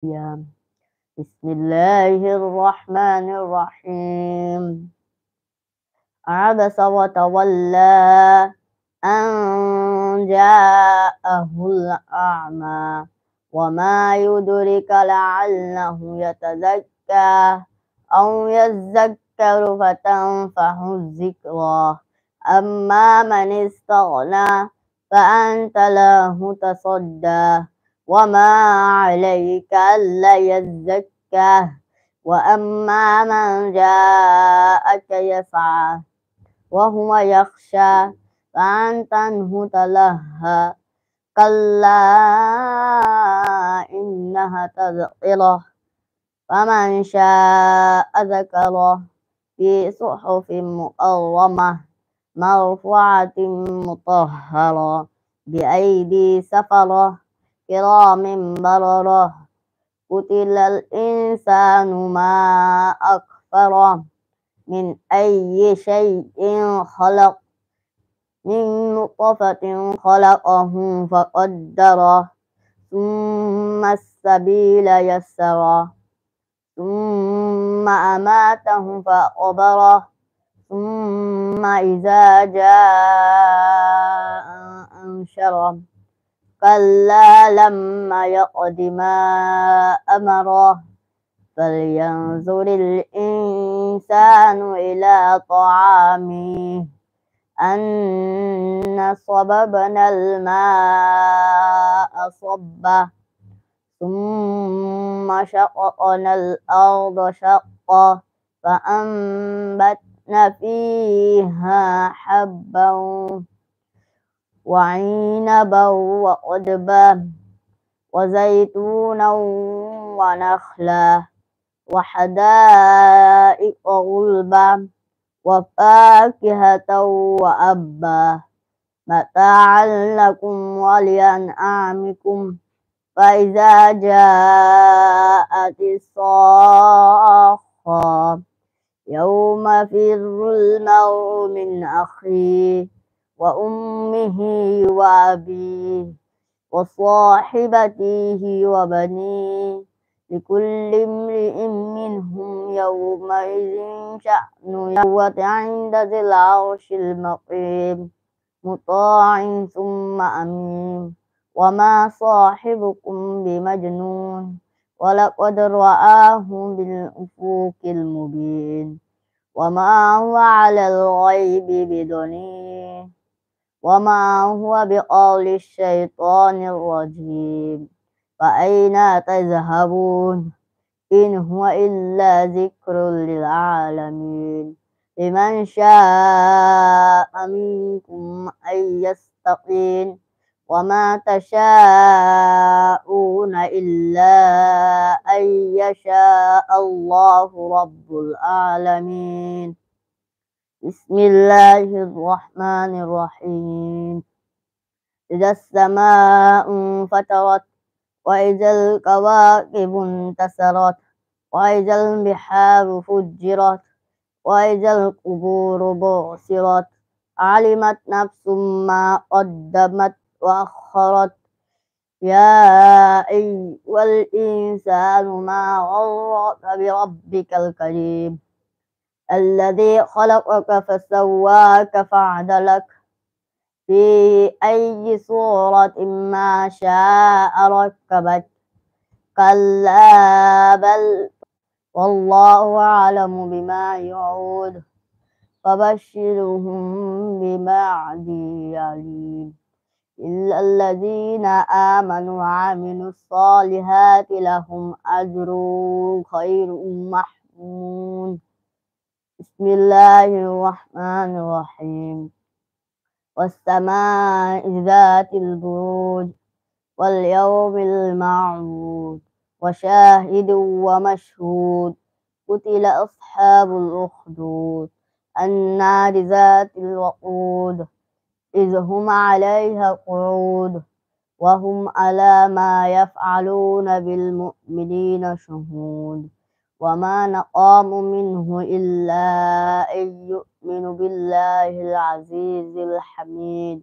بسم الله الرحمن الرحيم. عبس وتولى أن جاءه الأعمى وما يدرك لعله يتزكى أو يذكر فتنفعه الذكرى. أما من استغنى فأنت له تصدى وما عليك ألا يزكى. وأما من جاءك يسعى وهو يخشى فأنت عنه تلهى. كلا إنها تذكرة فمن شاء ذكره في صحف مكرمة مرفوعة مطهرة بأيدي سفرة كرام بررة. قتل الإنسان ما أكفره من أي شيء خلق من نطفة خلقه فقدره ثم السبيل يسره ثم أماته فأقبره ثم إذا جاء أنشره. كلا لما يقض ما أمره فلينظر الإنسان إلى طعامه أنا صببنا الماء صبا ثم شققنا الأرض شقا فأنبتنا فيها حبا وعنبا وقضبا وزيتونا ونخلا وحدائق غلبا وفاكهة وأبا متاعا لكم ولأنعامكم. فإذا جاءت الصاخة يوم يفر المرء من أخيه وأمه وأبيه وصاحبته وبنيه لكل امرئ منهم يومئذ شأن يغوى عند ذي العرش المقيم مطاع ثم أمين. وما صاحبكم بمجنون ولقد رآه بالأفق المبين. وما هو على الغيب بضنين وما هو بقول الشيطان الرجيم. فأين تذهبون إن هو إلا ذكر للعالمين. لمن شاء منكم أن يستقيم وما تشاءون إلا أن يشاء الله رب العالمين. بسم الله الرحمن الرحيم. إذا السماء انفطرت وإذا الكواكب انتثرت وإذا البحار فجرت وإذا القبور بعثرت علمت نفس ما قدمت وأخرت. يا أيها الإنسان ما غرك بربك الكريم الذي خلقك فسواك فعدلك في أي صورة ما شاء ركبك. كلا بل والله أعلم بما يوعون فبشرهم بموعد أليم. إلا الذين آمنوا وعملوا الصالحات لهم أجر غير محمود. بسم الله الرحمن الرحيم. والسماء ذات البروج واليوم الموعود وشاهد ومشهود. قتل أصحاب الأخدود النار ذات الوقود إذ هم عليها قعود وهم على ما يفعلون بالمؤمنين شهود. وما نقاموا منه إلا أن يؤمنوا بالله العزيز الحميد